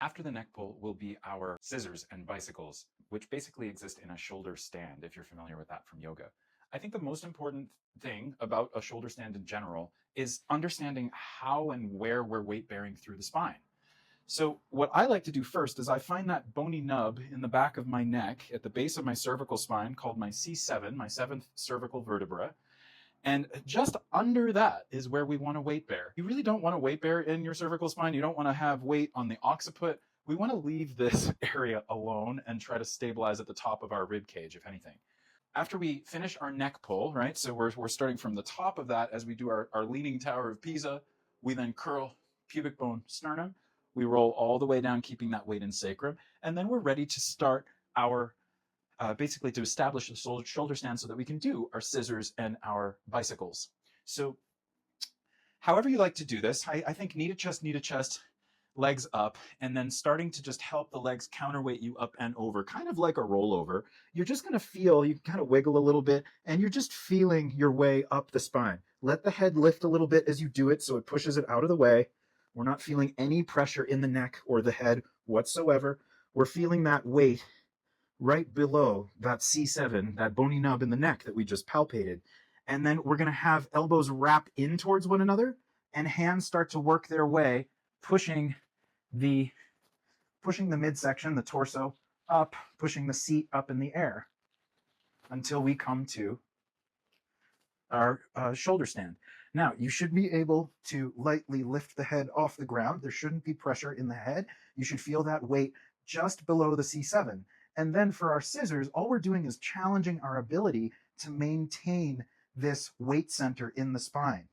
After the neck pull will be our scissors and bicycles, which basically exist in a shoulder stand, if you're familiar with that from yoga. I think the most important thing about a shoulder stand in general is understanding how and where we're weight bearing through the spine. So what I like to do first is I find that bony nub in the back of my neck at the base of my cervical spine called my C7, my seventh cervical vertebra. And just under that is where we want to weight bear. You really don't want to weight bear in your cervical spine. You don't want to have weight on the occiput. We want to leave this area alone and try to stabilize at the top of our rib cage, if anything. After we finish our neck pull, right? So we're starting from the top of that as we do our leaning tower of Pisa. We then curl pubic bone sternum. We roll all the way down, keeping that weight in sacrum. And then we're ready to start our basically to establish the shoulder stand so that we can do our scissors and our bicycles. So however you like to do this, I think knee to chest, legs up, and then starting to just help the legs counterweight you up and over, kind of like a rollover. You're just going to feel, you kind of wiggle a little bit, and you're just feeling your way up the spine. Let the head lift a little bit as you do it so it pushes it out of the way. We're not feeling any pressure in the neck or the head whatsoever. We're feeling that weight right below that C7, that bony nub in the neck that we just palpated. And then we're going to have elbows wrap in towards one another and hands start to work their way, pushing the midsection, the torso up, pushing the seat up in the air until we come to our shoulder stand. Now, you should be able to lightly lift the head off the ground. There shouldn't be pressure in the head. You should feel that weight just below the C7. And then for our scissors, all we're doing is challenging our ability to maintain this weight center in the spine.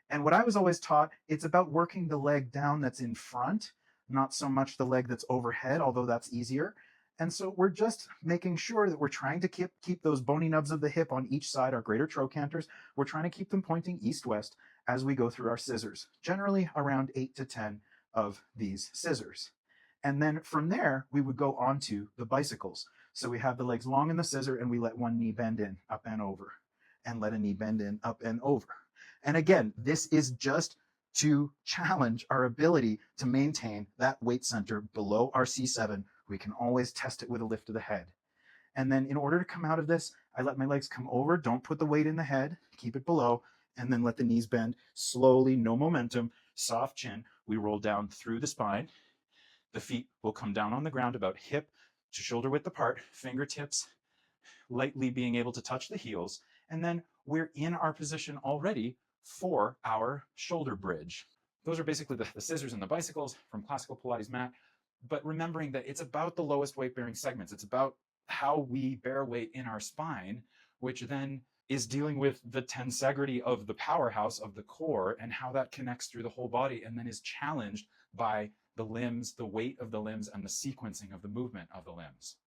And what I was always taught, it's about working the leg down that's in front, not so much the leg that's overhead, although that's easier. And so we're just making sure that we're trying to keep those bony nubs of the hip on each side, our greater trochanters. We're trying to keep them pointing east-west as we go through our scissors, generally around 8 to 10 of these scissors. And then from there, we would go on to the bicycles. So we have the legs long in the scissor and we let one knee bend in, up and over, and let a knee bend in, up and over. And again, this is just to challenge our ability to maintain that weight center below our C7. We can always test it with a lift of the head. And then in order to come out of this, I let my legs come over. Don't put the weight in the head. Keep it below. And then let the knees bend slowly, no momentum, soft chin. We roll down through the spine. The feet will come down on the ground about hip to shoulder width apart, fingertips lightly being able to touch the heels. And then we're in our position already for our shoulder bridge. Those are basically the scissors and the bicycles from classical Pilates mat. But remembering that it's about the lowest weight bearing segments. It's about how we bear weight in our spine, which then is dealing with the tensegrity of the powerhouse of the core and how that connects through the whole body and then is challenged by the limbs, the weight of the limbs, and the sequencing of the movement of the limbs.